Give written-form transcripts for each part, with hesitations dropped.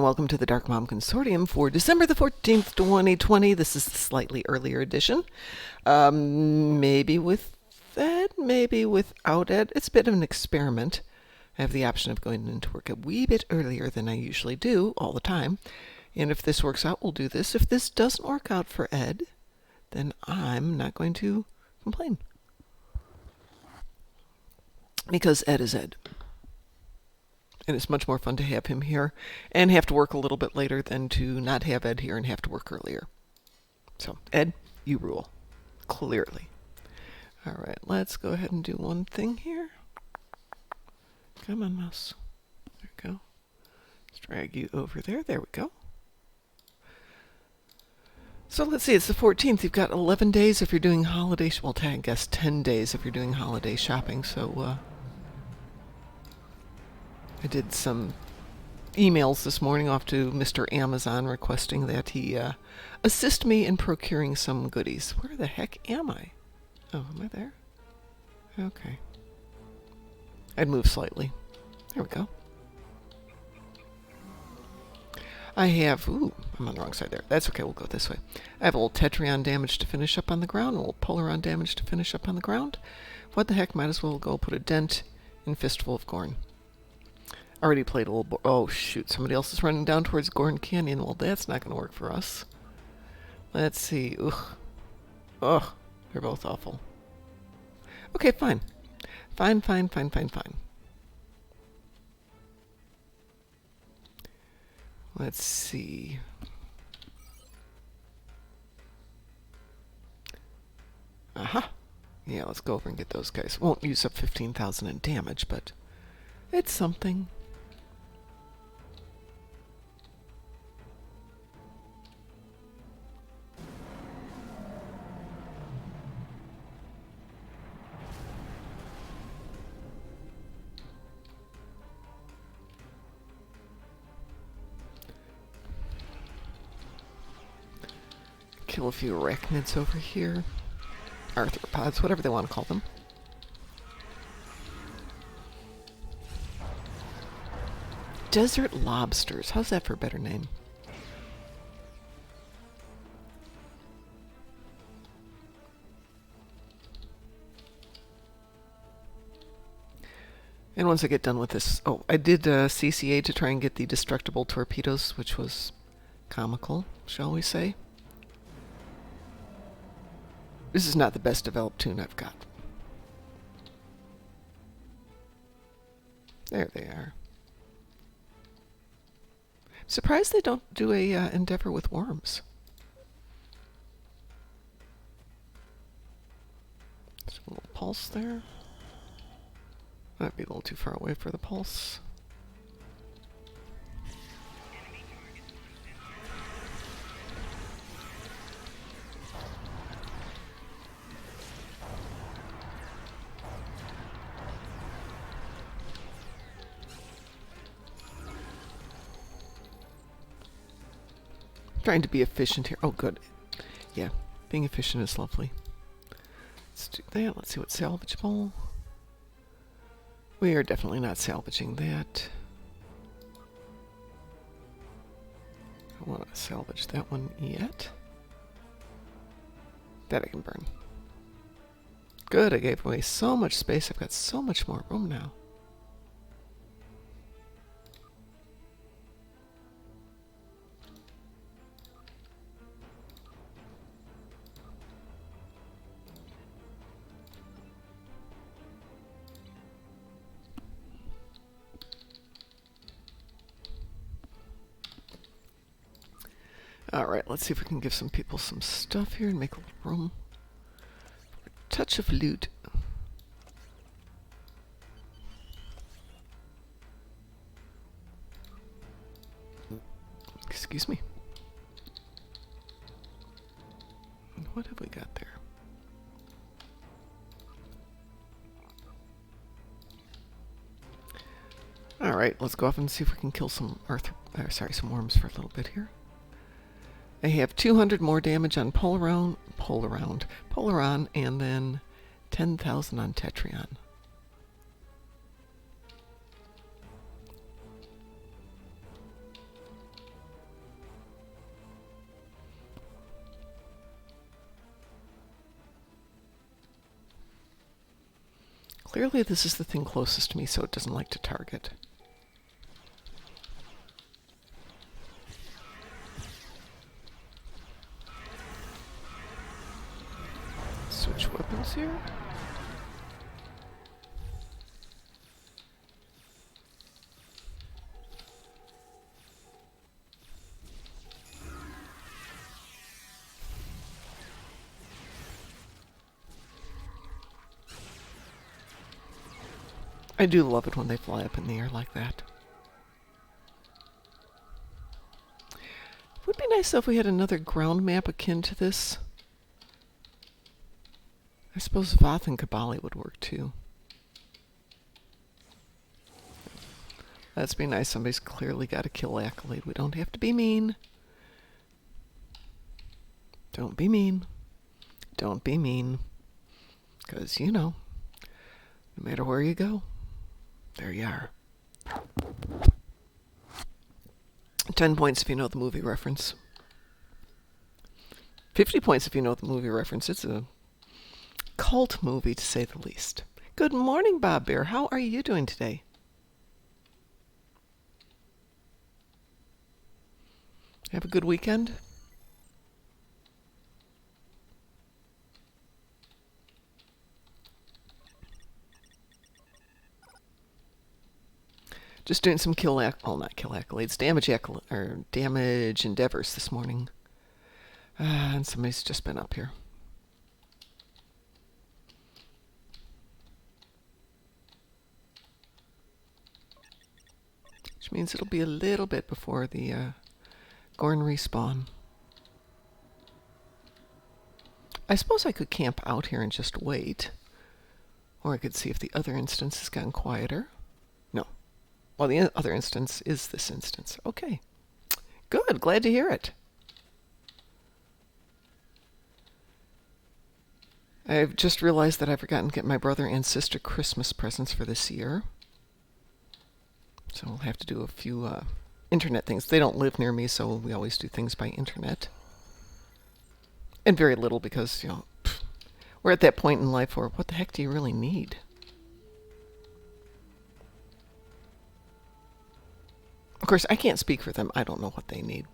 welcome to the Darkmom Consortium for December the 14th, 2020. This is the slightly earlier edition. Maybe with Ed, maybe without Ed. It's a bit of an experiment. I have the option of going into work a wee bit earlier than I usually do all the time. And if this works out, we'll do this. If this doesn't work out for Ed, then I'm not going to complain. Because Ed is Ed. And it's much more fun to have him here and have to work a little bit later than to not have Ed here and have to work earlier. So, Ed, you rule. Clearly. All right, let's go ahead and do one thing here. Come on, mouse. There we go. Let's drag you over there. There we go. So let's see, it's the 14th. You've got 11 days if you're doing holiday, well, I guess 10 days if you're doing holiday shopping. So, I did some emails this morning off to Mr. Amazon requesting that he assist me in procuring some goodies. Where the heck am I? Oh, am I there? Okay. I'd move slightly. There we go. I have... Ooh, I'm on the wrong side there. That's okay, we'll go this way. I have a little Tetrion damage to finish up on the ground, a little Polaron damage to finish up on the ground. What the heck, might as well go put a dent in Fistful of Gorn. Already played a little... Oh, shoot. Somebody else is running down towards Gorn Canyon. Well, that's not going to work for us. Let's see. Ugh. Ugh. They're both awful. Okay, fine. Fine. Let's see. Aha. Yeah, let's go over and get those guys. Won't use up 15,000 in damage, but it's something. Kill a few arachnids over here. Arthropods, whatever they want to call them. Desert lobsters. How's that for a better name? And once I get done with this... Oh, I did CCA to try and get the destructible torpedoes, which was comical, shall we say. This is not the best developed tune I've got. There they are. Surprised they don't do a endeavor with worms. There's a little pulse there. Might be a little too far away for the pulse. Trying to be efficient here. Oh, good. Yeah, being efficient is lovely. Let's do that. Let's see what's salvageable. We are definitely not salvaging that. I don't want to salvage that one yet. That I can burn. Good, I gave away so much space. I've got so much more room now. Alright, let's see if we can give some people some stuff here and make a little room. A touch of loot. Excuse me. What have we got there? Alright, let's go off and see if we can kill some some worms for a little bit here. I have 200 more damage on Polaron, and then 10,000 on Tetrion. Clearly this is the thing closest to me, so it doesn't like to target. Switch weapons here. I do love it when they fly up in the air like that. It would be nice though if we had another ground map akin to this. I suppose Voth and Kabali would work too. That'd be nice. Somebody's clearly got a kill accolade. We don't have to be mean. Don't be mean. Don't be mean. Because, you know, no matter where you go, there you are. 10 points if you know the movie reference. 50 points if you know the movie reference. It's a cult movie, to say the least. Good morning, Bob Bear. How are you doing today? Have a good weekend? Just doing some damage endeavors this morning. And somebody's just been up here. Which means it'll be a little bit before the Gorn respawn. I suppose I could camp out here and just wait. Or I could see if the other instance has gotten quieter. No. Well, the other instance is this instance. Okay. Good. Glad to hear it. I've just realized that I've forgotten to get my brother and sister Christmas presents for this year. So we'll have to do a few internet things. They don't live near me, so we always do things by internet. And very little because, you know, we're at that point in life where what the heck do you really need? Of course, I can't speak for them. I don't know what they need.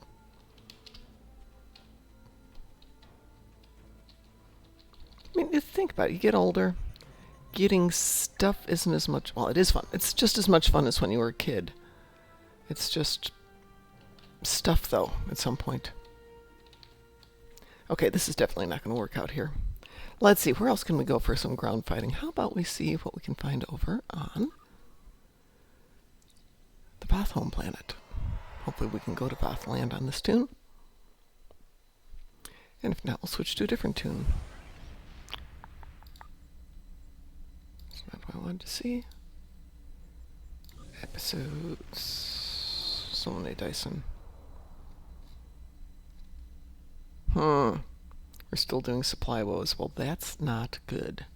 I mean, you think about it. You get older, getting stuff isn't as much... Well, it is fun. It's just as much fun as when you were a kid. It's just stuff, though, at some point. Okay, this is definitely not going to work out here. Let's see, where else can we go for some ground fighting? How about we see what we can find over on the Voth home planet. Hopefully we can go to Voth land on this tune. And if not, we'll switch to a different tune. That's not what I wanted to see. Episodes. Solone Dyson. We're still doing supply woes. Well, that's not good.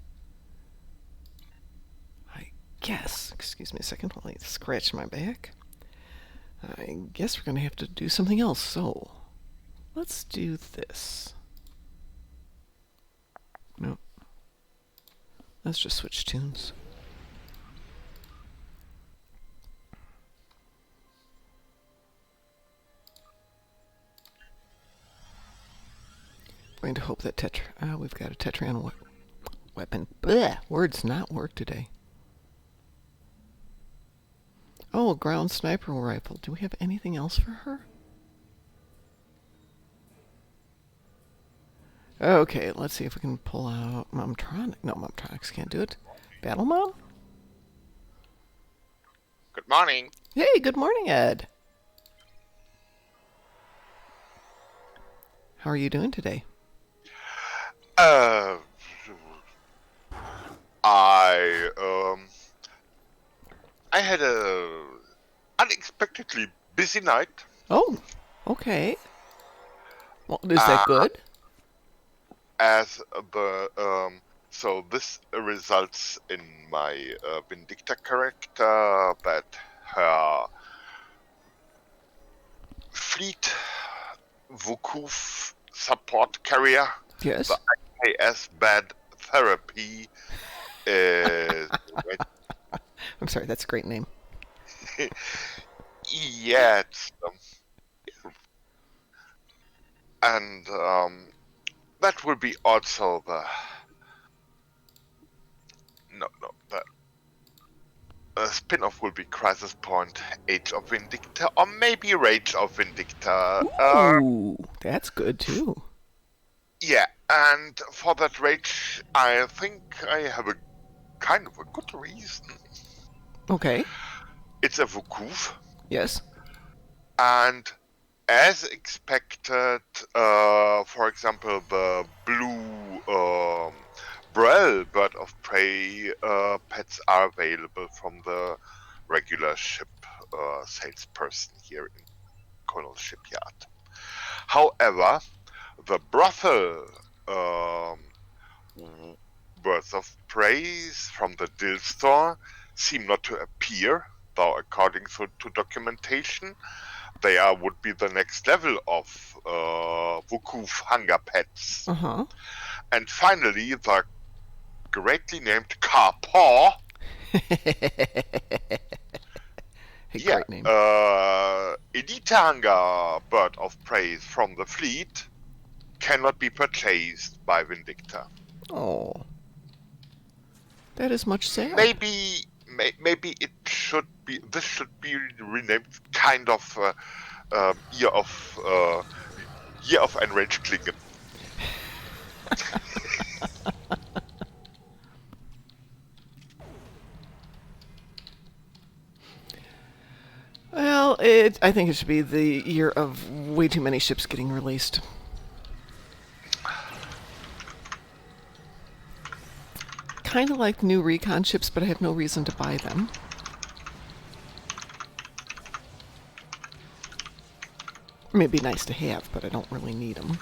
I guess, excuse me a second while I scratch my back. I guess we're going to have to do something else. So, let's do this. Nope. Let's just switch tunes. Going to hope that we've got a Tetrion weapon. Blech, words not work today. Oh, a ground sniper rifle. Do we have anything else for her? Okay, let's see if we can pull out Momtronic. No, Momtronics can't do it. Battle Mom? Good morning. Hey, good morning, Ed. How are you doing today? I had a unexpectedly busy night. Oh, okay. Well, is that good? So this results in my Vindicta character that her fleet Vukuf support carrier, Yes. the IKS bad therapy, is I'm sorry, that's a great name. yeah, and that will be also the spin-off will be Crisis Point, Age of Vindicta, or maybe Rage of Vindicta. Ooh, that's good too. Yeah, and for that Rage, I think I have a kind of a good reason. Okay. It's a Vukuf, Yes. and as expected, for example, the blue Brel Bird of Prey pets are available from the regular ship salesperson here in Colonel Shipyard. However, the brothel birds of prey from the Dill store seem not to appear, though according to documentation, they would be the next level of Wukuf hunger pets. Uh-huh. And finally, the greatly named Carpaw. A great name. Elite hunger bird of prey from the fleet cannot be purchased by Vindicta. Oh. That is much sad. Maybe it should be. This should be renamed kind of year of enraged Klingen. Well, I think it should be the year of way too many ships getting released. Kind of like new recon ships, but I have no reason to buy them. I mean, it'd be nice to have, but I don't really need them.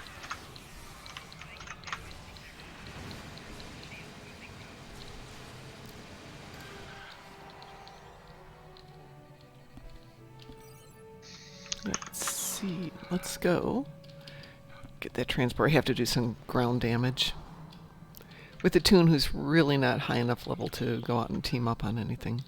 Let's see. Let's go. Get that transport. I have to do some ground damage. With the Toon, who's really not high enough level to go out and team up on anything.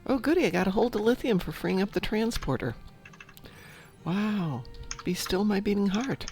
Oh, goody, I got a hold of lithium for freeing up the transporter. Wow. Be still my beating heart.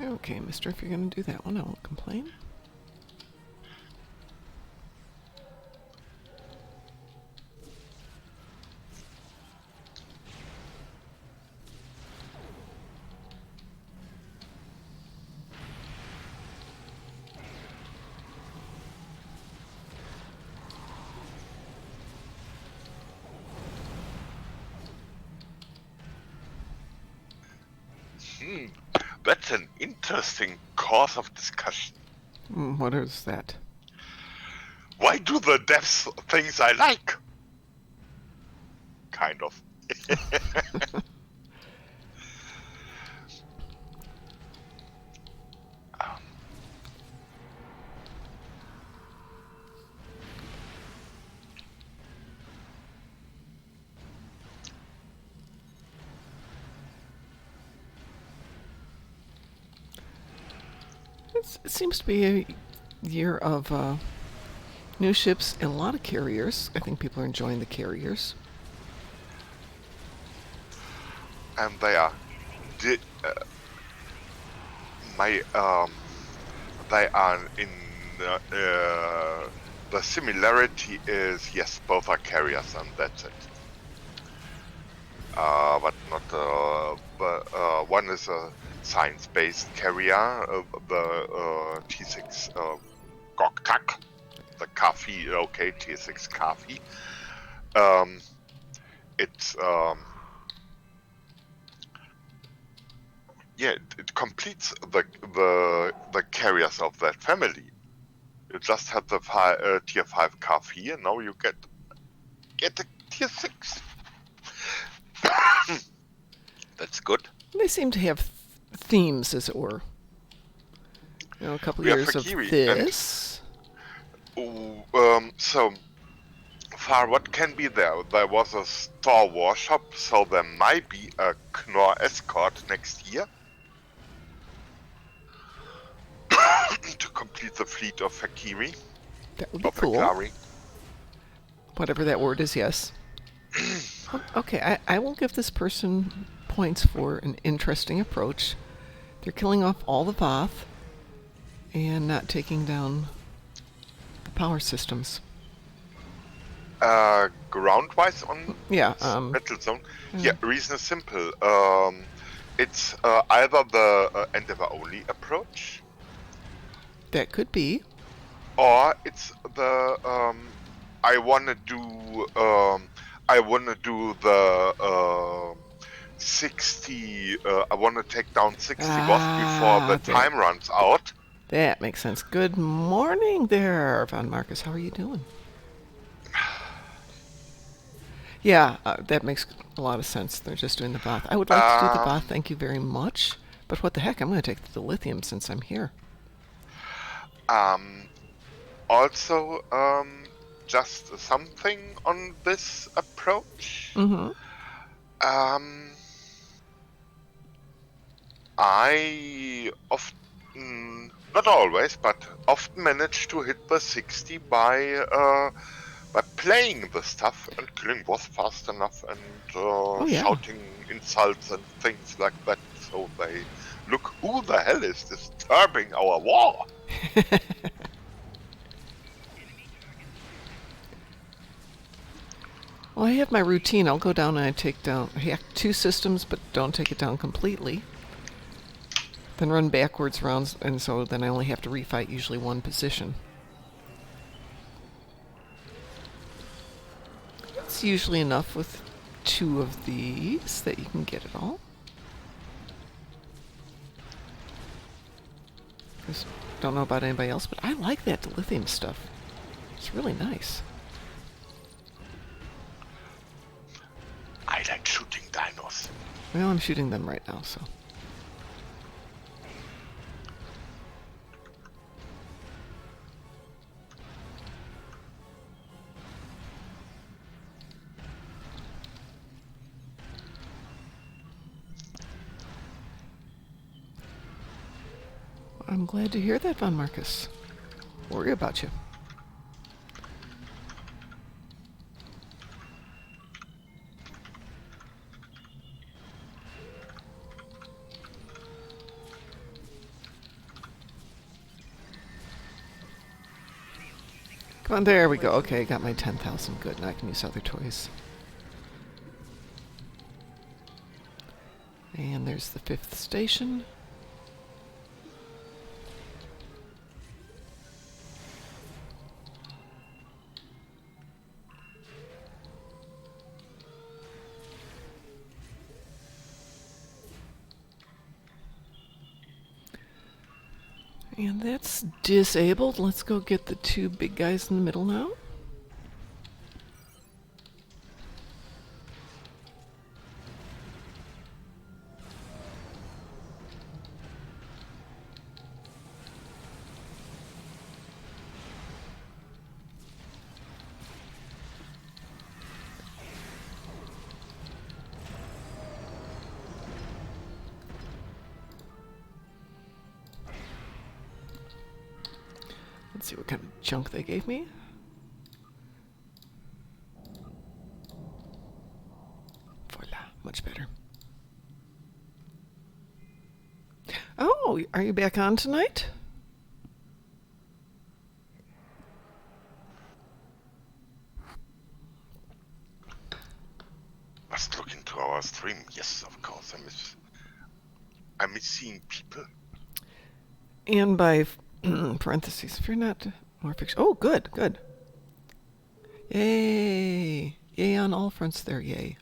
Okay, mister, if you're going to do that one, I won't complain. That's an interesting cause of discussion. What is that? Why do the devs things I like? Kind of. It seems to be a year of new ships and a lot of carriers. I think people are enjoying the carriers. And they are they are in the similarity is, yes, both are carriers, and that's it. But not one is a science-based carrier, the T6 Goktak, the Kafi, okay, T6 Kafi. It's yeah, it completes the carriers of that family. You just had the tier 5 Kafi, and now you get the tier 6. That's good. They seem to have themes, as it were. You know, a couple We have years of Fakiri, this. So far, what can be there? There was a Star Wars shop, so there might be a Knorr escort next year to complete the fleet of Fakiri. That would be cool. Fakari. Whatever that word is, yes. Okay, I will give this person points for an interesting approach. They're killing off all the Voth and not taking down the power systems. Ground-wise on Metal Zone? Yeah, reason is simple. It's either the Endeavor-only approach. That could be. Or it's the I wanna do the 60. I wanna take down 60 Wasp before the time runs out. That makes sense. Good morning there, Von Marcus. How are you doing? Yeah, that makes a lot of sense. They're just doing the Voth. I would like to do the Voth, thank you very much. But what the heck, I'm going to take the lithium since I'm here. Also, just something on this approach. I often, not always, but often manage to hit the 60 by playing the stuff and killing was fast enough and shouting insults and things like that, so they look, who the hell is disturbing our war? Well, I have my routine. I'll go down and I take down 2 systems, but don't take it down completely. Then run backwards rounds, and so then I only have to refight usually 1 position. It's usually enough with 2 of these that you can get it all. Just don't know about anybody else, but I like that dilithium stuff. It's really nice. I like shooting dinos. Well, I'm shooting them right now, so. I'm glad to hear that, Von Marcus. Worry about you. Come on, there we go. Okay, got my 10,000. Good, now I can use other toys. And there's the 5th station. And that's disabled. Let's go get the 2 big guys in the middle now. Let's see what kind of junk they gave me. Voila, much better. Oh, are you back on tonight? Must look into our stream. Yes, of course. I miss seeing people. And by parentheses, if you're not more fiction. Oh, good, good. Yay! Yay on all fronts there, yay.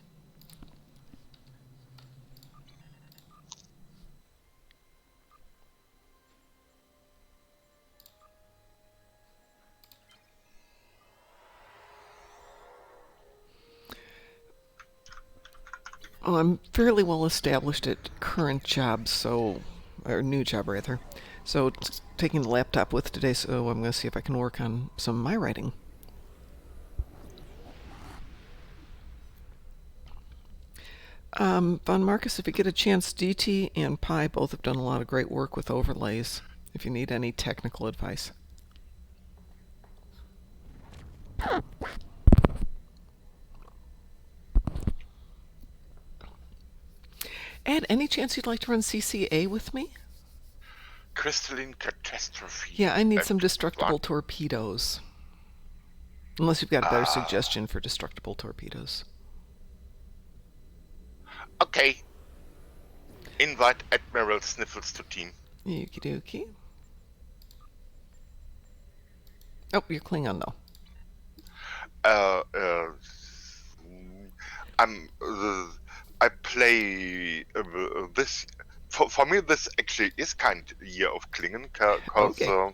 Oh, I'm fairly well established at current jobs, or new job rather. So taking the laptop with today, so I'm going to see if I can work on some of my writing. Von Marcus, if you get a chance, DT and Pi both have done a lot of great work with overlays, if you need any technical advice. Ed, any chance you'd like to run CCA with me? Crystalline catastrophe. Yeah, I need some destructible torpedoes. Unless you've got a better suggestion for destructible torpedoes. Okay. Invite Admiral Sniffles to team. Okie dokie. Oh, you're Klingon though. I play this. For me, this actually is kind of year of Klingon, because Okay.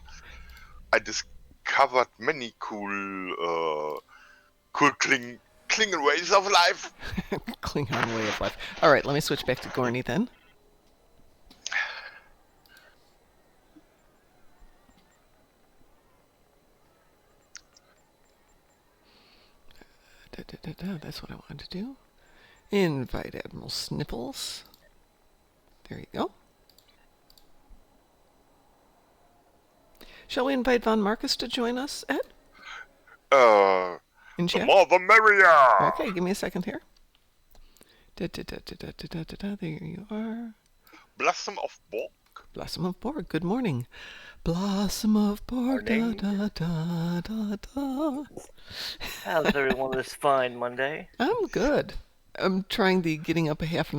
I discovered many cool Klingon ways of life. Klingon way of life. All right, let me switch back to Gorny then. That's what I wanted to do. Invite Admiral Sniffles. There you go. Shall we invite Von Marcus to join us, Ed? In chat? The more the merrier. Okay, give me a second here. There you are. Blossom of Borg. Blossom of Borg, good morning. Blossom of Borg, da Morning. da da da da. How's everyone this fine Monday? I'm good. I'm trying the getting up a half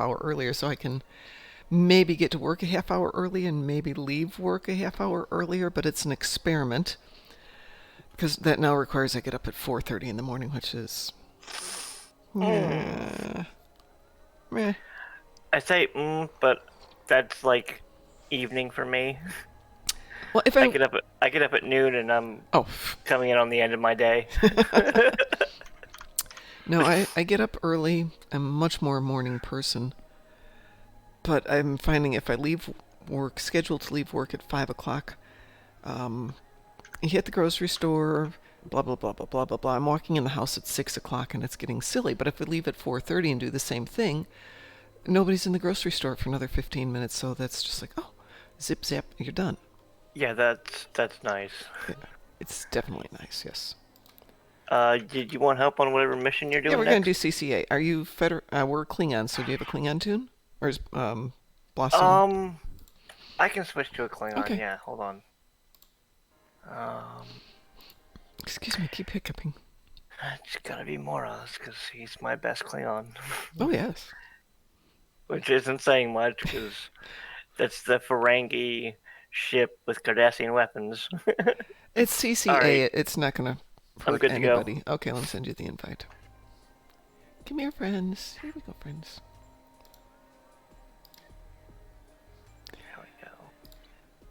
hour earlier so I can maybe get to work a half hour early and maybe leave work a half hour earlier, but it's an experiment because that now requires I get up at 4:30 in the morning, which is meh. I say but that's like evening for me. Well, if I get up at noon and I'm oh coming in on the end of my day. no, I get up early. I'm a much more a morning person, but I'm finding if I leave work, scheduled to leave work at 5 o'clock, you hit the grocery store, blah blah blah blah blah blah blah. I'm walking in the house at 6 o'clock and it's getting silly. But if we leave at 4:30 and do the same thing, nobody's in the grocery store for another 15 minutes. So that's just like, oh, zip zap, you're done. Yeah, that's nice. Yeah, it's definitely nice. Yes. Did you want help on whatever mission you're doing? Yeah, we're next? gonna do CCA. Are you we're Klingon, so do you have a Klingon tune, or is Blossom? I can switch to a Klingon. Okay. Yeah, hold on. Excuse me, keep hiccuping. It's gotta be Moraz because he's my best Klingon. Oh yes. Which isn't saying much because that's the Ferengi ship with Cardassian weapons. It's CCA. Right. It's not gonna I'm hurt good to go. anybody. Okay, let me send you the invite. Come here, friends. Here we go, friends. There we go.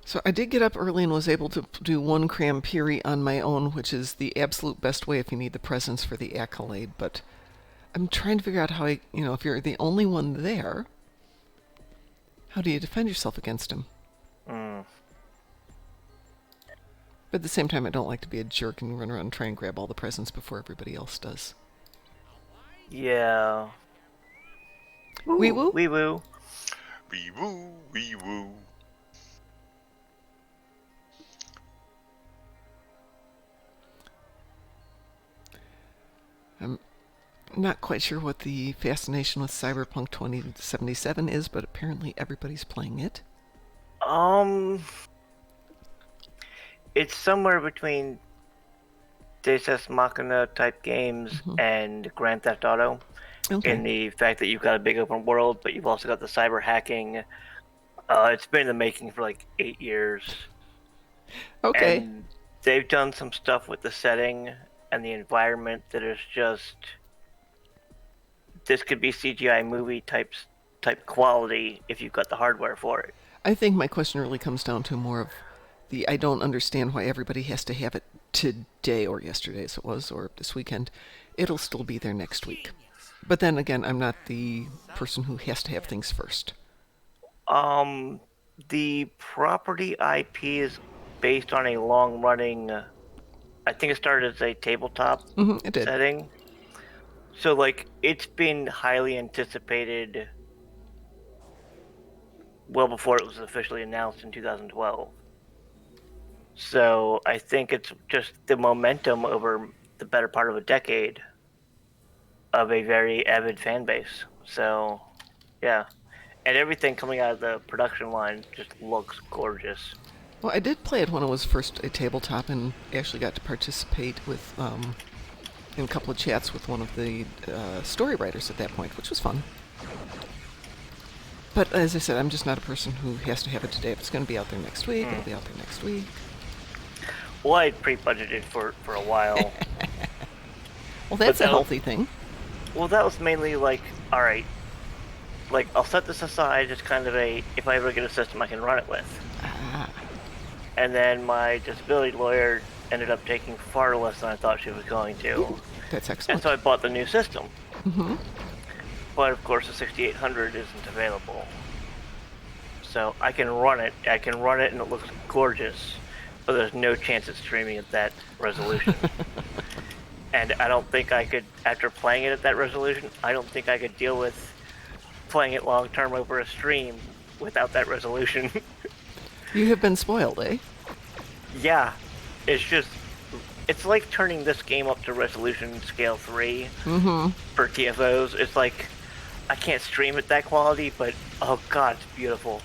So I did get up early and was able to do one cram piri on my own, which is the absolute best way if you need the presence for the accolade. But I'm trying to figure out how if you're the only one there, how do you defend yourself against him? But at the same time, I don't like to be a jerk and run around and try and grab all the presents before everybody else does. Yeah. Wee woo? Wee woo. Wee woo, wee woo. not quite sure what the fascination with Cyberpunk 2077 is, but apparently everybody's playing it. It's somewhere between Deus Ex Machina type games and Grand Theft Auto. Okay. In the fact that you've got a big open world, but you've also got the cyber hacking. It's been in the making for like 8 years. Okay. And they've done some stuff with the setting and the environment that is just... This could be CGI movie type quality if you've got the hardware for it. I think my question really comes down to more of I don't understand why everybody has to have it today or yesterday as it was, or this weekend. It'll still be there next week. But then again, I'm not the person who has to have things first. The property IP is based on a long-running... I think it started as a tabletop It did. setting. So, like, it's been highly anticipated well before it was officially announced in 2012. So, I think it's just the momentum over the better part of a decade of a very avid fan base. So, yeah. And everything coming out of the production line just looks gorgeous. Well, I did play it when it was first a tabletop and actually got to participate with in a couple of chats with one of the story writers at that point, which was fun. But as I said, I'm just not a person who has to have it today. If it's going to be out there next week, it'll be out there next week. Well, I pre-budgeted for a while. Well, that's a healthy thing. Well, that was mainly like, all right, like, I'll set this aside as kind of if I ever get a system I can run it with. And then my disability lawyer ended up taking far less than I thought she was going to. Ooh, that's excellent. And so I bought the new system. But of course the 6800 isn't available. So I can run it. I can run it and it looks gorgeous. But there's no chance of streaming at that resolution. And I don't think I could, after playing it at that resolution, I don't think I could deal with playing it long term over a stream without that resolution. You have been spoiled, eh? Yeah. It's like turning this game up to resolution scale 3 for TFOs. It's like, I can't stream at that quality, but oh god, it's beautiful.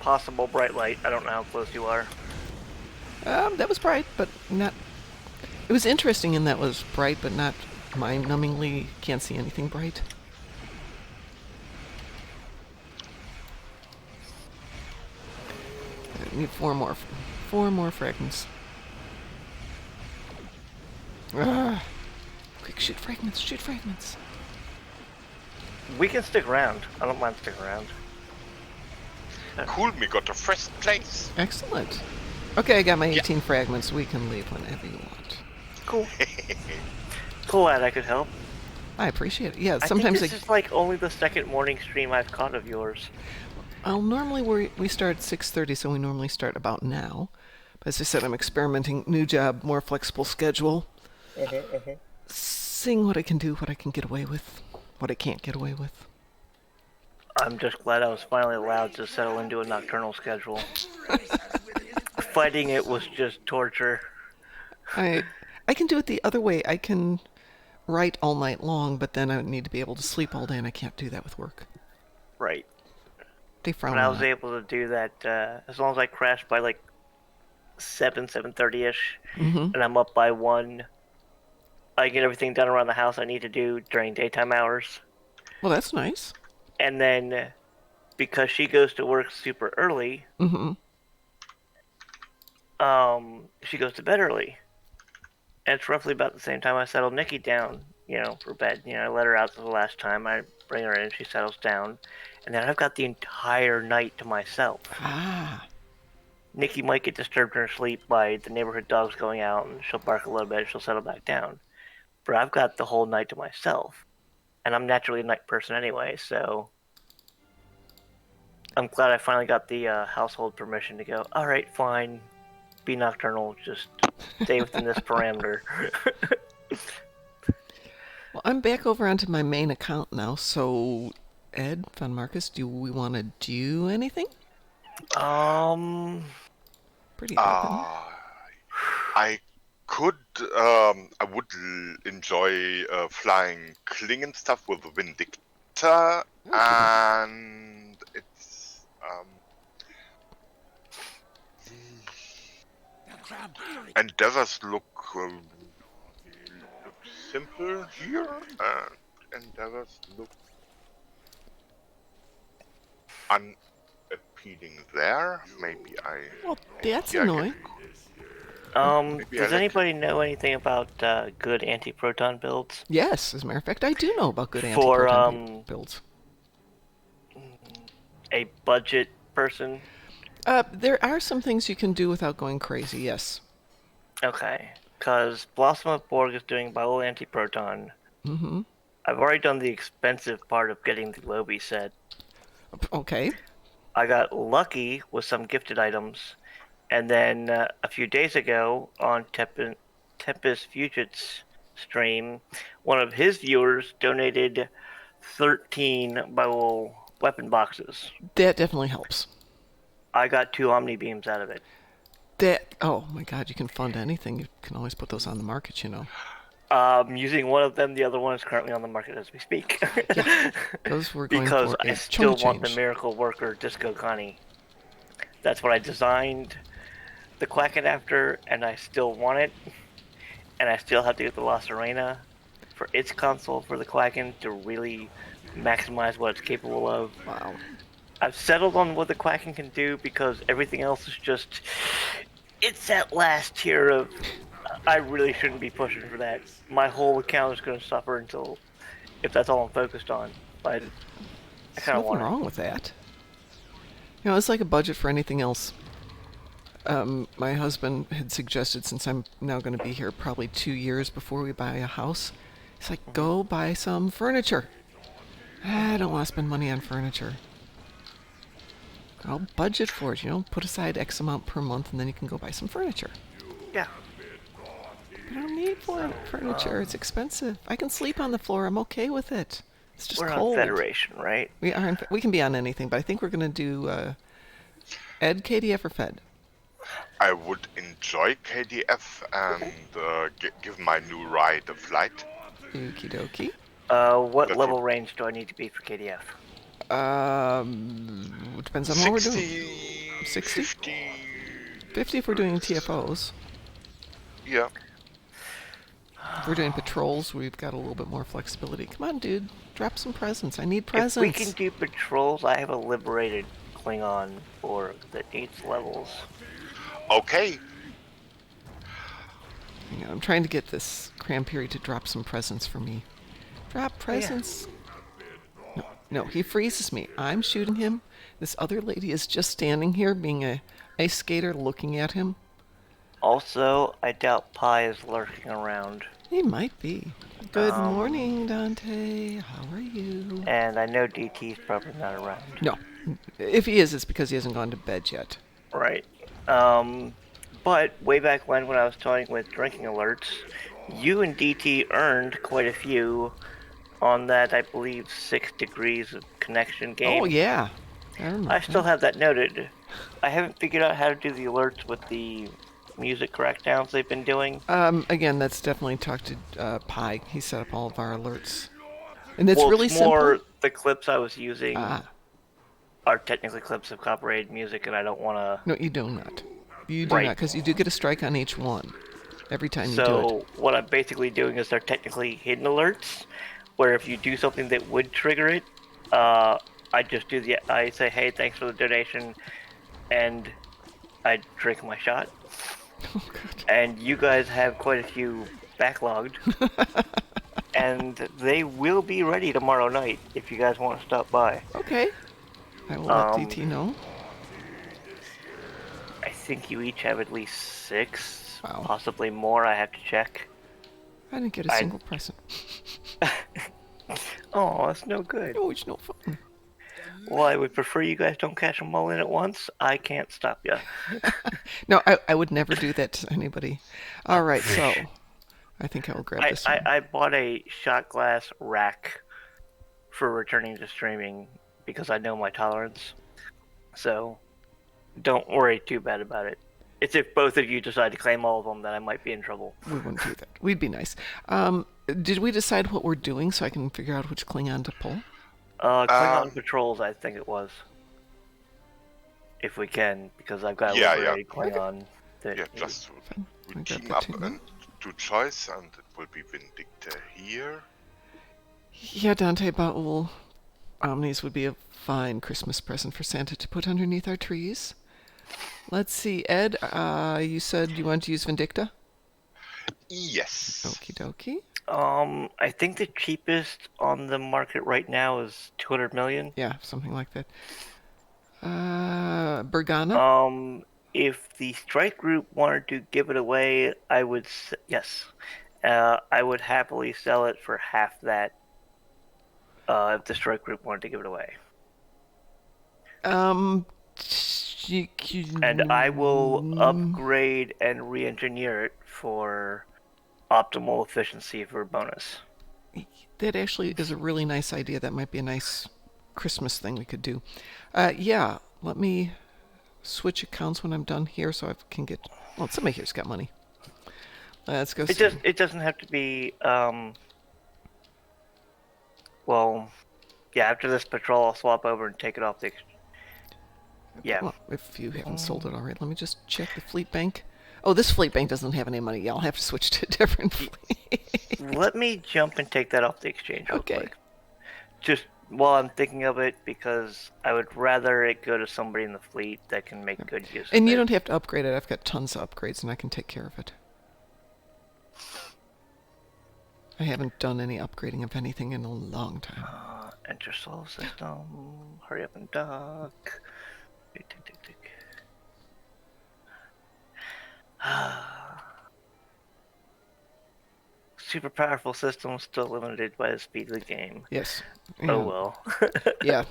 Possible bright light. I don't know how close you are. That was bright, but not... It was interesting in that it was bright, but not mind-numbingly can't see anything bright. I need four more fragments. Quick, shoot fragments. We can stick around. I don't mind sticking around. Cool, we got a first place. Excellent. Okay, I got my 18 fragments. We can leave whenever you want. Cool. Glad I could help. I appreciate it. Yeah, I sometimes think this is like only the second morning stream I've caught of yours. Normally we start at 6:30, so we normally start about now. But as I said, I'm experimenting. New job, more flexible schedule. Seeing what I can do, what I can get away with, what I can't get away with. I'm just glad I was finally allowed to settle into a nocturnal schedule. Fighting it was just torture. I can do it the other way. I can write all night long, but then I would need to be able to sleep all day, and I can't do that with work. Right. They frown When I on was that. able to do that, as long as I crashed by like 7:30ish, and I'm up by 1, I get everything done around the house I need to do during daytime hours. Well, that's nice. And then, because she goes to work super early, she goes to bed early. And it's roughly about the same time I settle Nikki down, for bed. I let her out for the last time. I bring her in, she settles down. And then I've got the entire night to myself. Nikki might get disturbed in her sleep by the neighborhood dogs going out, and she'll bark a little bit, and she'll settle back down. But I've got the whole night to myself. And I'm naturally a night person anyway, so I'm glad I finally got the household permission to go, all right, fine, be nocturnal, just stay within this parameter. Well, I'm back over onto my main account now, so Ed von Marcus, do we want to do anything? Um, Pretty open. I could, I would enjoy flying Klingon stuff with Vindicta, and it's endeavors look simple here, and endeavors look unappealing there. Maybe Well, that's yeah, annoying. Maybe I does like anybody know anything about good anti-proton builds? Yes, as a matter of fact, I do know about good For, anti-proton builds. A budget person? There are some things you can do without going crazy, yes. Okay, because Blossom of Borg is doing bio anti-proton. Mm-hmm. I've already done the expensive part of getting the Lobi set. Okay. I got lucky with some gifted items, and then a few days ago on Tempest Fugit's stream, one of his viewers donated 13 bio weapon boxes. That definitely helps. I got 2 Omni Beams out of it. Oh my god, you can fund anything. You can always put those on the market, you know. Using one of them, the other one is currently on the market as we speak. Yeah, those were going because for I a still chunk want the change. Miracle Worker Disco Connie. That's what I designed the Quacken after, and I still want it. And I still have to get the Lost Arena for its console for the Quacken to really maximize what it's capable of. Wow. I've settled on what the Quacken can do because everything else is just... It's that last tier of... I really shouldn't be pushing for that. My whole account is going to suffer until... If that's all I'm focused on. But I kind of Nothing want it. wrong with that. You know, it's like a budget for anything else. My husband had suggested, since I'm now going to be here probably 2 years before we buy a house, he's like, go buy some furniture. I don't want to spend money on furniture. I'll budget for it, you know, put aside X amount per month and then you can go buy some furniture. Yeah. I don't need furniture, it's expensive. I can sleep on the floor, I'm okay with it. It's just We're cold. on Federation, right? We can be on anything, but I think we're going to do Ed, KDF, or Fed. I would enjoy KDF and give my new ride a flight. Okie dokie. What That's level it. range do I need to be for KDF? Depends on what we're doing. 60? 60? 50 if we're doing TFOs. Yeah. If we're doing patrols, we've got a little bit more flexibility. Come on, dude. Drop some presents. I need presents. If we can do patrols, I have a liberated Klingon Borg that needs levels. Okay. Hang on, I'm trying to get this Cranberry to drop some presents for me. Drop presents. No, he freezes me. I'm shooting him. This other lady is just standing here being a ice skater looking at him. Also, I doubt Pi is lurking around. He might be. Good morning, Dante. How are you? And I know DT's probably not around. No. If he is, it's because he hasn't gone to bed yet. Right. But way back when I was toying with drinking alerts, you and DT earned quite a few on that, I believe, 6 degrees of connection game. Oh, yeah. I remember I still have that noted. I haven't figured out how to do the alerts with the music crackdowns they've been doing. Again, that's definitely talked to Pi. He set up all of our alerts. And it's well, really it's more simple. the clips I was using are technically clips of copyrighted music, and I don't want to... No, you do not. You do Right. not, because you do get a strike on each one every time you do it. So what I'm basically doing is they're technically hidden alerts, where if you do something that would trigger it, I just do I say, hey, thanks for the donation, and I drink my shot. Oh, God. And you guys have quite a few backlogged, and they will be ready tomorrow night if you guys want to stop by. Okay. I will let DT know. I think you each have at least 6, Wow. possibly more. I have to check. I didn't get a single present. Oh, that's no good. No, it's no fun. Well, I would prefer you guys don't catch them all in at once. I can't stop you. No, I would never do that to anybody. All right, so I think I will grab this one. I bought a shot glass rack for returning to streaming because I know my tolerance. So don't worry too bad about it. It's if both of you decide to claim all of them that I might be in trouble. We wouldn't do that. We'd be nice. Did we decide what we're doing so I can figure out which Klingon to pull? Klingon patrols, I think it was. If we can, because I've got a liberated Klingon. That just Fine. we I got team that up too. and do choice, and it will be Vindicta here. Yeah, Dante Baul Omnis would be a fine Christmas present for Santa to put underneath our trees. Let's see, Ed, you said you wanted to use Vindicta? Yes. Okie dokie. I think the cheapest on the market right now is 200 million. Yeah, something like that. Bergana? If the strike group wanted to give it away, I would yes. I would happily sell it for half that. If the strike group wanted to give it away. And I will upgrade and re-engineer it for optimal efficiency for bonus. That actually is a really nice idea. That might be a nice Christmas thing we could do. Yeah, let me switch accounts when I'm done here so I can get... Well, somebody here's got money. Let's go see. It doesn't have to be... Well, yeah, after this patrol, I'll swap over and take it off the... Yeah. Well, if you haven't sold it already, let me just check the fleet bank. Oh, this fleet bank doesn't have any money. Yeah, I'll have to switch to a different fleet. Let me jump and take that off the exchange real Okay. quick. Just while I'm thinking of it, because I would rather it go to somebody in the fleet that can make good use of it. And you don't have to upgrade it. I've got tons of upgrades, and I can take care of it. I haven't done any upgrading of anything in a long time. Enter solar system. Hurry up and dock. Tick, tick, tick, tick. Super powerful system, still limited by the speed of the game. Yes. Oh well. Yeah.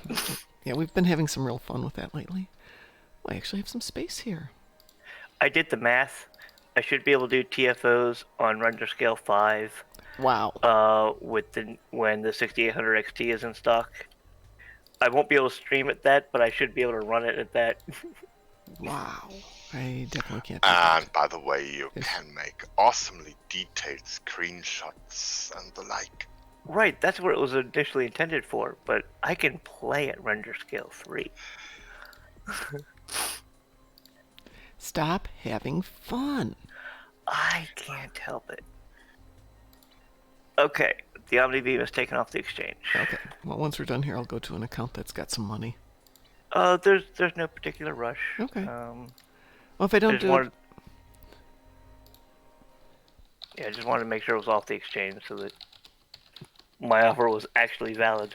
Yeah, we've been having some real fun with that lately. Well, I actually have some space here. I did the math. I should be able to do TFOs on render scale 5. Wow. When the 6800 XT is in stock. I won't be able to stream at that, but I should be able to run it at that. Wow. I definitely can't do that. And by the way, you can make awesomely detailed screenshots and the like. Right, that's what it was initially intended for, but I can play at render scale 3. Stop having fun. I can't help it. Okay, the Omni-Beam is taken off the exchange. Okay. Well, once we're done here, I'll go to an account that's got some money. There's no particular rush. Okay. Well, if I don't do it... Yeah, I just wanted to make sure it was off the exchange so that my offer was actually valid.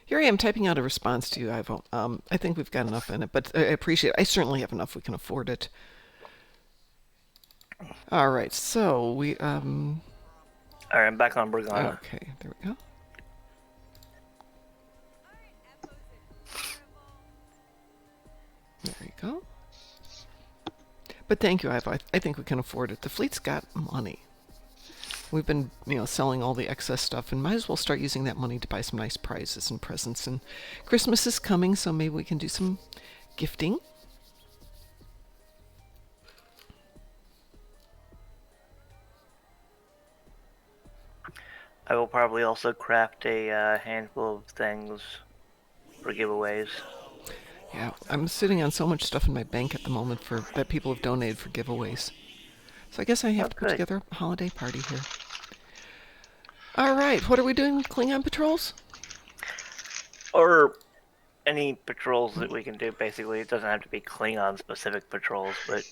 Here I am typing out a response to you, Ivo. I think we've got enough in it, but I appreciate it. I certainly have enough. We can afford it. All right, so we... All right, I'm back on Bergana. Okay, there we go. There you go. But thank you, Ivo. I think we can afford it. The fleet's got money. We've been, selling all the excess stuff, and might as well start using that money to buy some nice prizes and presents. And Christmas is coming, so maybe we can do some gifting. I will probably also craft a handful of things for giveaways. Yeah, I'm sitting on so much stuff in my bank at the moment that people have donated for giveaways. So I guess I have to put together a holiday party here. All right, what are we doing? Klingon patrols? Or any patrols that we can do, basically. It doesn't have to be Klingon-specific patrols, but...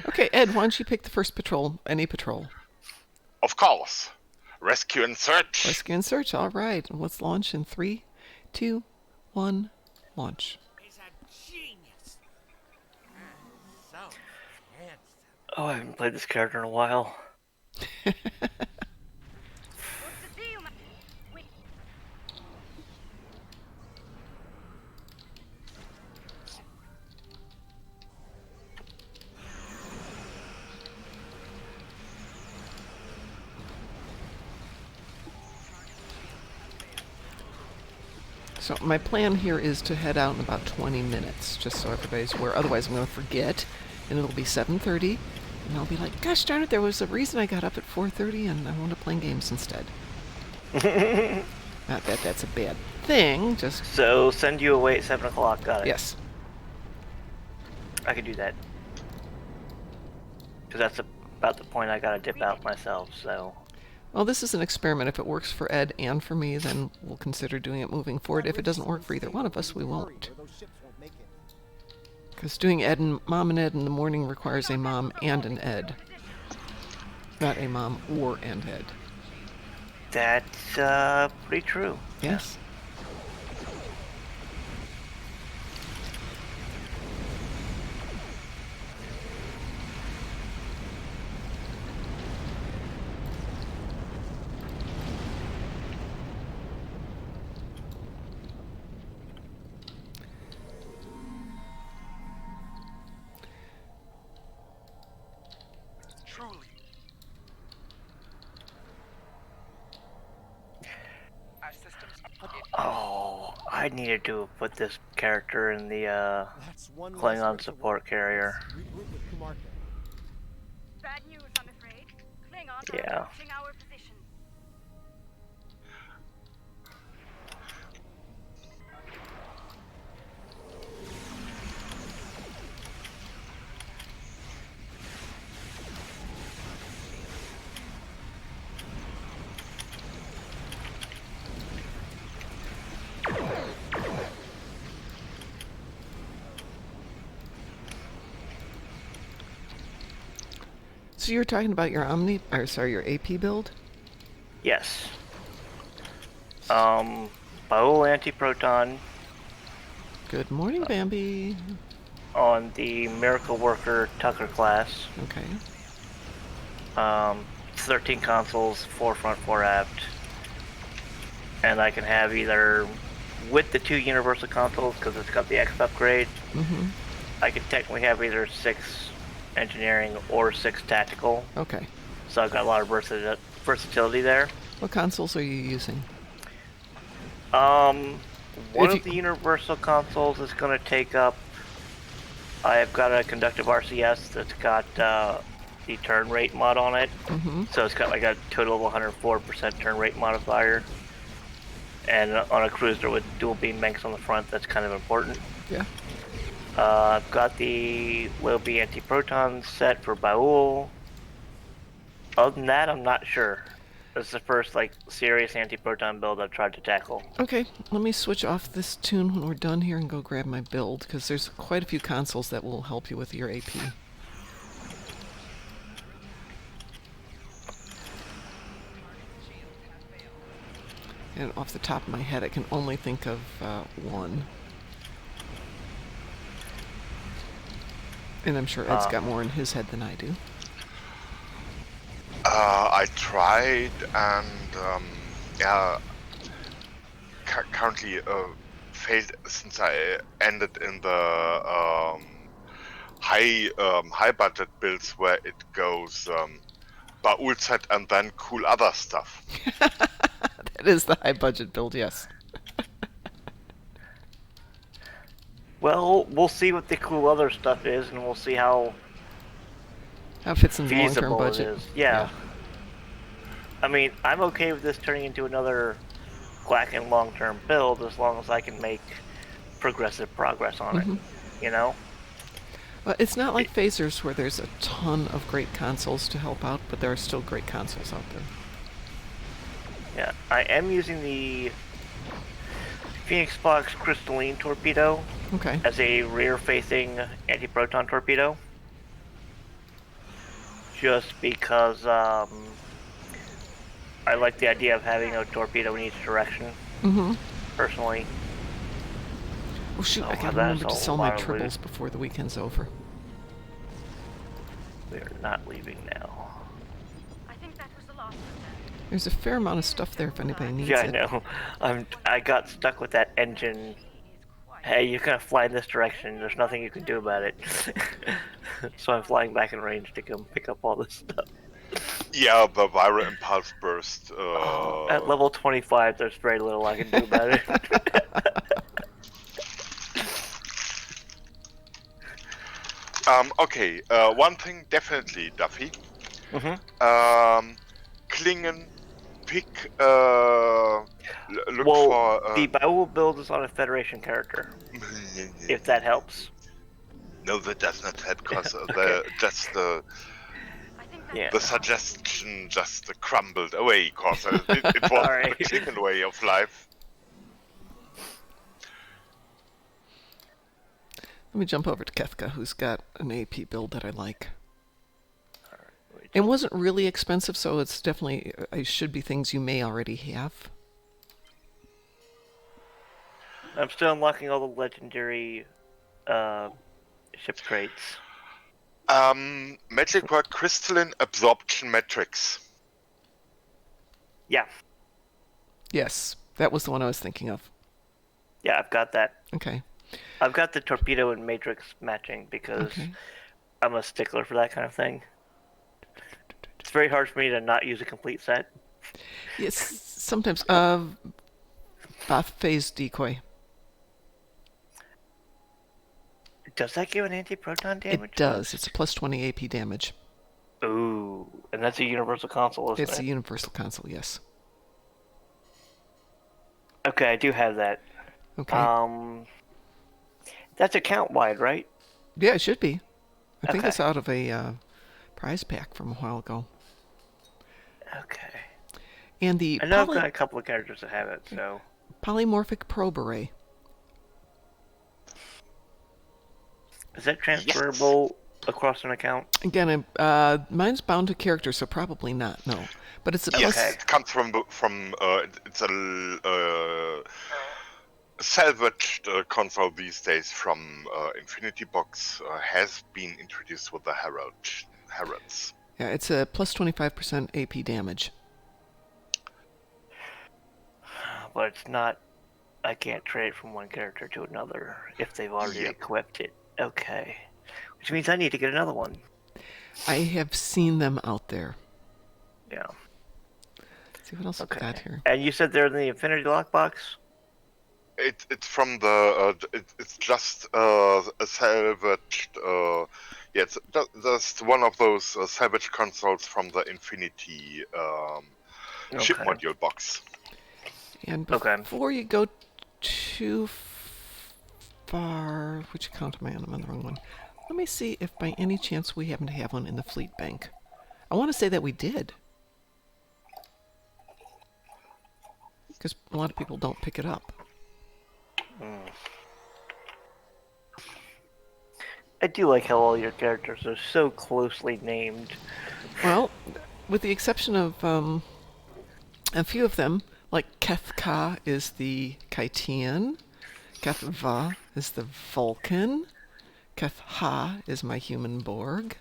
Okay, Ed, why don't you pick the first patrol? Any patrol. Of course. Rescue and search. Rescue and search, all right. Let's launch in 3, 2, 1, launch. Oh, I haven't played this character in a while. So my plan here is to head out in about 20 minutes, just so everybody's aware. Otherwise, I'm going to forget, and it'll be 7:30, and I'll be like, "Gosh darn it! There was a reason I got up at 4:30, and I wound up playing games instead." Not that that's a bad thing. Just So send you away at 7 o'clock. Got it. yes. I could do that. Because that's about the point I gotta dip out myself. So. Well, this is an experiment. If it works for Ed and for me, then we'll consider doing it moving forward. If it doesn't work for either one of us, we won't. Because doing Mom and Ed in the morning requires a mom and an Ed. Not a mom or an Ed. That's pretty true. Yes. Oh, I needed to put this character in the Klingon support carrier. Bad news, I'm afraid. Klingons Yeah. are approaching our position. So you're talking about your your AP build? Yes. Bow anti-proton Good morning, Bambi. on the Miracle Worker Tucker class. Okay. 13 consoles, 4 front, 4 aft. And I can have either with the 2 universal consoles, because it's got the X upgrade, Mm-hmm. I could technically have either 6 engineering or 6 tactical. Okay. So I've got a lot of versatility there. What consoles are you using? One If of the universal consoles is going to take up. I've got a conductive RCS that's got the turn rate mod on it. Mm-hmm. So it's got like a total of 104% turn rate modifier. And on a cruiser with dual beam banks on the front, that's kind of important. Yeah. I've got the low B anti-proton set for Baul. Other than that, I'm not sure. This is the first like serious anti-proton build I've tried to tackle. Okay, let me switch off this tune when we're done here and go grab my build, because there's quite a few consoles that will help you with your AP. And off the top of my head, I can only think of one. And I'm sure Ed's got more in his head than I do. I tried, and yeah, currently failed since I ended in the high budget builds where it goes Baul set and then cool other stuff. That is the high budget build, yes. Well, we'll see what the cool other stuff is, and we'll see how How it fits in the long-term feasible budget. it is. Yeah. I mean, I'm okay with this turning into another Quack and long-term build as long as I can make progressive progress on it. You know? Well, it's not like phasers where there's a ton of great consoles to help out, but there are still great consoles out there. Yeah. I am using the Phoenix Box Crystalline torpedo Okay. as a rear-facing anti-proton torpedo. Just because I like the idea of having a torpedo in each direction, personally. Oh shoot, I Oh, gotta that's remember to a sell my lot of loot. triples before the weekend's over. We are not leaving now. I think that was the last of them. There's a fair amount of stuff there if anybody needs Yeah, I it. know. I got stuck with that engine. Hey, you're gonna fly in this direction. There's nothing you can do about it. So I'm flying back in range to come pick up all this stuff. Yeah, the viral impulse burst. At level 25, there's very little I can do about it. Okay, one thing definitely, Duffy. Mm-hmm. Klingen, pick. Look Well, for. the Bible build is on a Federation character, if that helps. No, that does not help, because Okay. I think that Yeah. the suggestion just crumbled away, because it was Alright. the Klingon way of life. Let me jump over to Kefka, who's got an AP build that I like. It wasn't really expensive, so it's definitely it should be things you may already have. I'm still unlocking all the legendary ship traits. Magic Word Crystalline Absorption Matrix. Yeah. Yes, that was the one I was thinking of. Yeah, I've got that. Okay. I've got the torpedo and matrix matching because Okay. I'm a stickler for that kind of thing. It's very hard for me to not use a complete set. Yes, sometimes. Bath phase decoy. Does that give an anti-proton damage? It does. It's a plus 20 AP damage. Ooh, and that's a universal console, isn't It's a it? universal console, yes. Okay, I do have that. Okay. That's account-wide, right? Yeah, it should be. I think Okay. it's out of a prize pack from a while ago. Okay. And the I know I've got a couple of characters that have it, so... polymorphic probe array. Is that transferable across an account? Again, mine's bound to character, so probably not. No, but it's a Yes, plus. it comes from it's a salvaged console these days from Infinity Box. Has been introduced with the Heralds. Yeah, it's a plus 25% AP damage. But it's not... I can't trade from one character to another if they've already equipped it. Okay. Which means I need to get another one. I have seen them out there. Yeah. Let's see what else we got here. And you said they're in the Infinity Lockbox? It's from the. It's just a salvaged. It's just one of those salvaged consoles from the Infinity ship module box. And before you go too far, which account am I on? I'm on the wrong one. Let me see if by any chance we happen to have one in the fleet bank. I want to say that we did. Because a lot of people don't pick it up. I do like how all your characters are so closely named. Well, with the exception of a few of them, like Kethka is the Kytian, Kethva is the Vulcan, Ketha is my human Borg.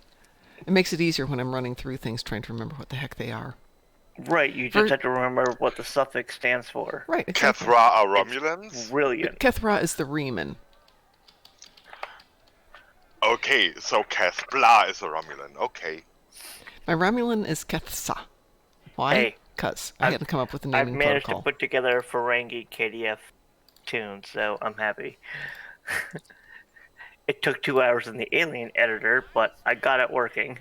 It makes it easier when I'm running through things trying to remember what the heck they are. Right, you just have to remember what the suffix stands for. Right, exactly. Kethra are Romulans? Brilliant. Kethra is the Riemann. Okay, so Kethbla is a Romulan. Okay. My Romulan is Kethsa. Why? Hey, Because I had to come up with a naming I've managed protocol. to put together a Ferengi KDF tune, so I'm happy. It took 2 hours in the Alien editor, but I got it working.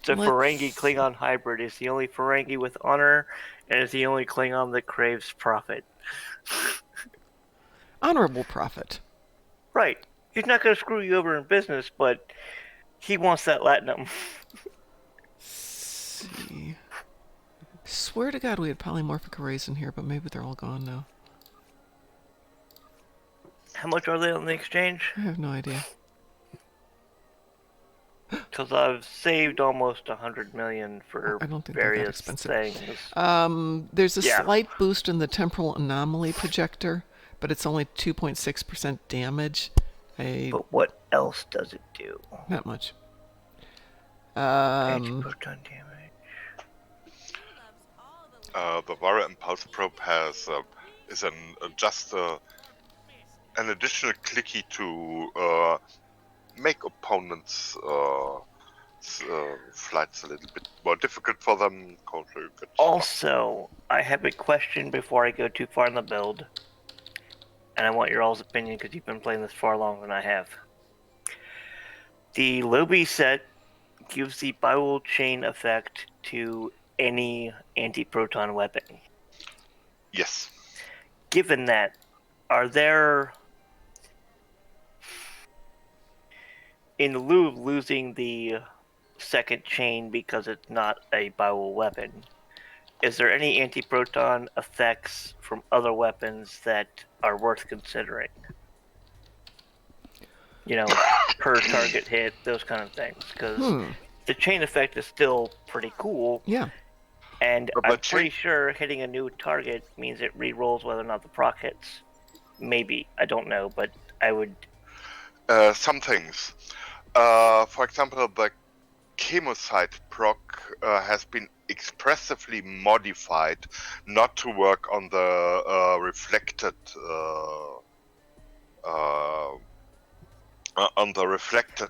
The Ferengi Klingon hybrid is the only Ferengi with honor, and is the only Klingon that craves profit. Honorable profit. Right. He's not going to screw you over in business, but he wants that latinum. See. Swear to God we had polymorphic arrays in here, but maybe they're all gone now. How much are they on the exchange? I have no idea. Because I've saved almost 100 million for I don't think they're that various expensive. things. There's a slight boost in the temporal anomaly projector, but it's only 2.6% damage. But what else does it do? Not much. Anti-proton damage. The Vara Impulse Probe has is just an additional clicky to make opponents makes flights a little bit more difficult for them. Also, I have a question before I go too far in the build, and I want your all's opinion because you've been playing this far longer than I have. The Lobby set gives the Bible chain effect to any anti-proton weapon. Yes. Given that, are there, in lieu of losing the second chain because it's not a Bible weapon, is there any anti-proton effects from other weapons that are worth considering? You know, per target hit, those kind of things. Because the chain effect is still pretty cool. Yeah. And I'm pretty sure hitting a new target means it re-rolls whether or not the proc hits. Maybe. I don't know, but I would... Some things. For example, the Chemocide proc has been expressively modified not to work on the reflected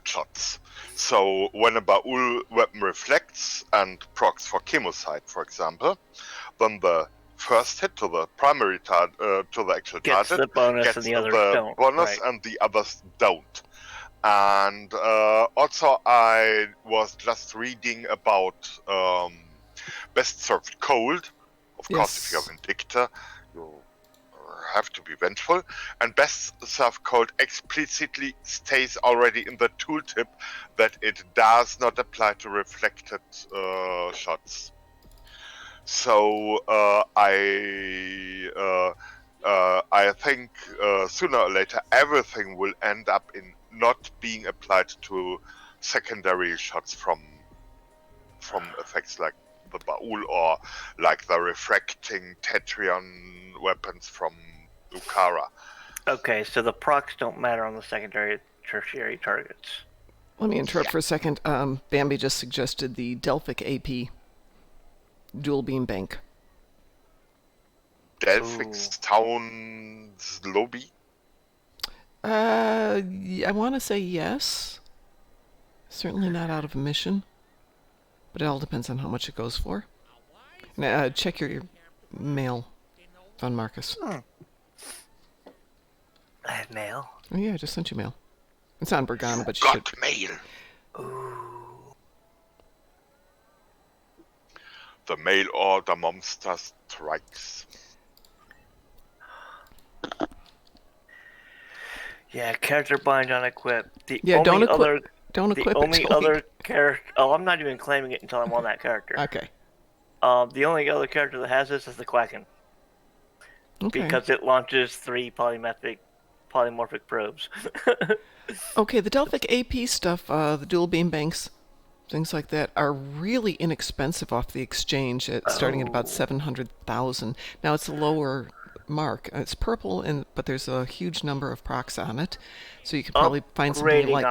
shots. So when a Baul weapon reflects and procs for Chemocide, for example, then the first hit to the primary target, to the actual gets target, the bonus gets and the others the don't. bonus, Right. and the others don't. And also, I was just reading about Best Served Cold. Of course, if you're Vindictor, you have to be vengeful. And Best Served Cold explicitly states already in the tooltip that it does not apply to reflected shots. So I think sooner or later everything will end up in not being applied to secondary shots from effects like the Baul or like the refracting Tetrion weapons from Lucara. Okay, so the procs don't matter on the secondary, tertiary targets. Let me interrupt for a second. Bambi just suggested the Delphic AP dual beam bank. Delphix Town's lobby? I want to say yes. Certainly not out of a mission. But it all depends on how much it goes for. Now, check your mail, Von Marcus. I have mail. Oh yeah, I just sent you mail. It's on Bergana, but you got should... mail. Ooh. The mail order monster strikes. Yeah, character bind on equip. Don't equip the only other character. Oh, I'm not even claiming it until I'm on that character. Okay. The only other character that has this is the Quacken. Okay. Because it launches 3 polymorphic probes. Okay, the Delphic AP stuff, the dual beam banks, things like that, are really inexpensive off the exchange, starting at about 700,000. Now it's a lower mark. It's purple, but there's a huge number of procs on it, so you could probably find something like...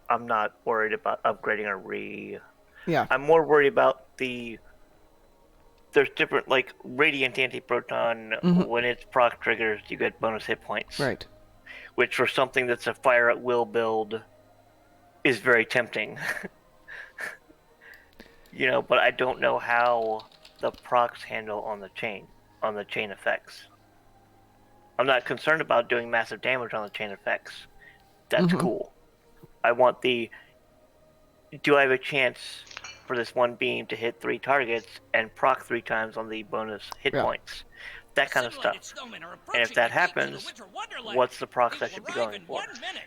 I'm not worried about upgrading or Yeah. I'm more worried about there's different, like, Radiant Anti-Proton, when it's proc triggers, you get bonus hit points. Right. Which, for something that's a fire at will build, is very tempting. You know, but I don't know how the procs handle on the chain effects. I'm not concerned about doing massive damage on the chain effects. That's cool. I want do I have a chance for this one beam to hit 3 targets and proc 3 times on the bonus hit points? That kind of stuff. And if that happens, what's the procs I should be going for?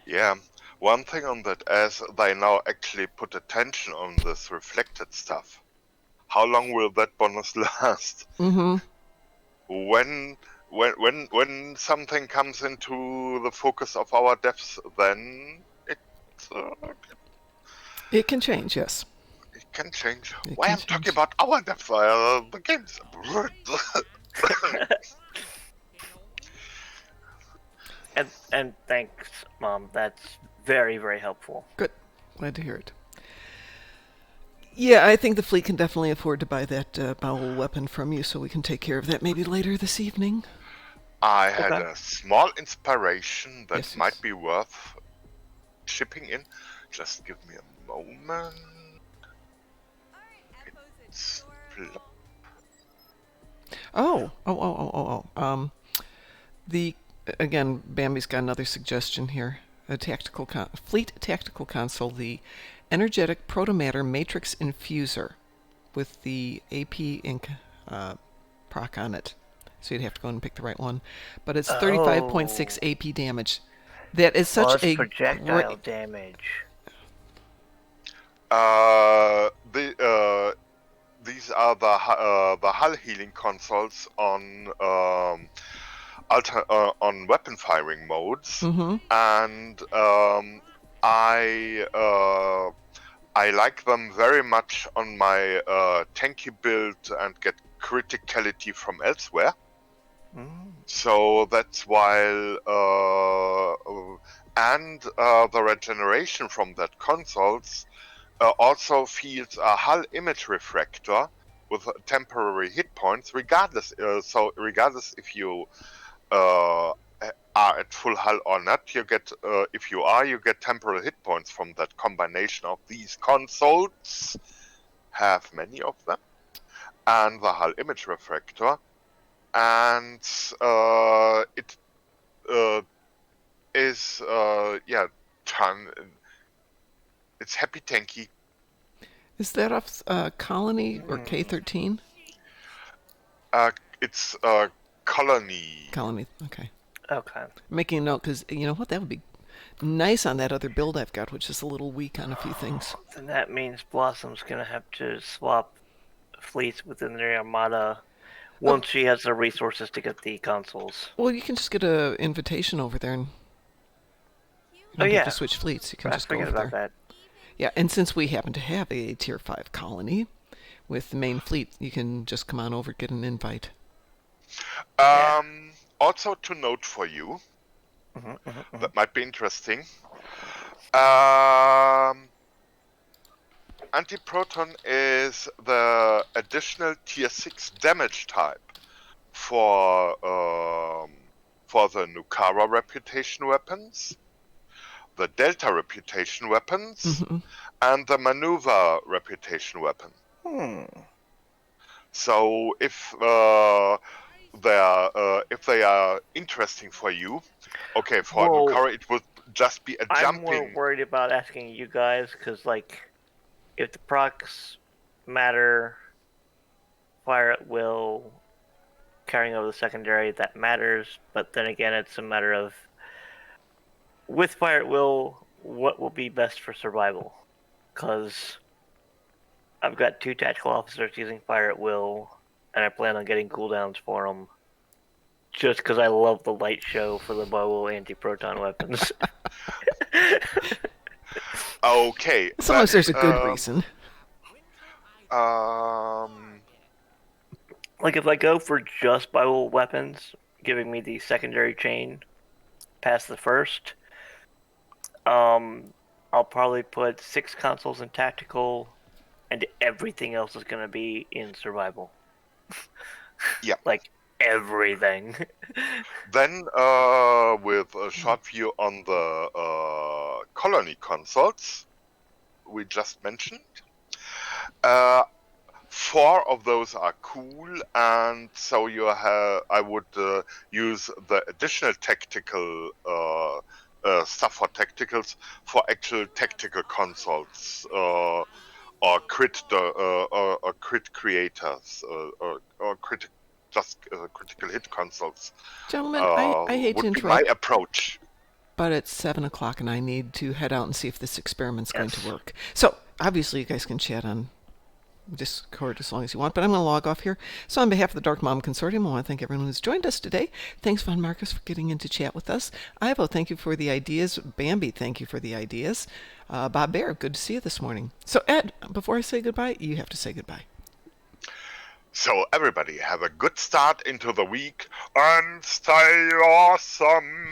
Yeah, one thing on that, as they now actually put attention on this reflected stuff, how long will that bonus last? When something comes into the focus of our depths, then it can change, yes. It can change. Why I'm talking about our depths? The game's... And thanks, Mom. That's very, very helpful. Good. Glad to hear it. Yeah, I think the fleet can definitely afford to buy that bowel weapon from you, so we can take care of that maybe later this evening. I had a small inspiration that might be worth shipping in. Just give me a moment. It's The again, Bambi's got another suggestion here. A fleet tactical console, the energetic protomatter matrix infuser, with the AP ink proc on it. So you'd have to go and pick the right one. But it's 35.6 AP damage. That is such Plus a projectile damage. These are the hull healing consoles on on weapon firing modes, and I like them very much on my tanky build and get criticality from elsewhere. So that's why, and the regeneration from that consoles also feels a hull image refractor with temporary hit points, regardless. So regardless if you are at full hull or not, you get if you are, you get temporary hit points from that combination of these consoles. Have many of them, and the hull image refractor, and it is it's happy tanky. Is that off Colony or K-13? It's Colony. Colony, okay. Okay. Making a note, because you know what, that would be nice on that other build I've got, which is a little weak on a few things. Then that means Blossom's going to have to swap fleets within their armada once she has the resources to get the consoles. Well, you can just get an invitation over there, and you don't have to switch fleets. You can just go over there. That. Yeah, and since we happen to have a Tier 5 colony with the main fleet, you can just come on over, get an invite. Also to note for you, that might be interesting. Anti-proton is the additional Tier 6 damage type for the Nucara reputation weapons, the Delta reputation weapons, and the Maneuver reputation weapon. So if they are interesting for you, okay, for Nucara it would just be a jumping. I'm more worried about asking you guys, because like, if the procs matter, fire at will, carrying over the secondary, that matters. But then again, it's a matter of, with fire at will, what will be best for survival? Because I've got 2 tactical officers using fire at will, and I plan on getting cooldowns for them. Just because I love the light show for the Bowl anti-proton weapons. Okay. As long as there's a good reason. Like if I go for just Bible weapons, giving me the secondary chain past the first, I'll probably put 6 consoles in tactical, and everything else is going to be in survival. Yeah. Like everything. Then, with a short view on the colony consoles we just mentioned, 4 of those are cool, and so I would use the additional tactical stuff for tacticals for actual tactical consoles, or crit creators, or critical hit consoles. Gentlemen, I hate to interrupt. My approach. But it's 7 o'clock and I need to head out and see if this experiment's going to work. So, obviously you guys can chat on Discord as long as you want, but I'm going to log off here. So on behalf of the Darkmom Consortium, I want to thank everyone who's joined us today. Thanks, Von Marcus, for getting in to chat with us. Ivo, thank you for the ideas. Bambi, thank you for the ideas. Bob Bear, good to see you this morning. So Ed, before I say goodbye, you have to say goodbye. So everybody, have a good start into the week and stay awesome.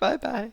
Bye-bye.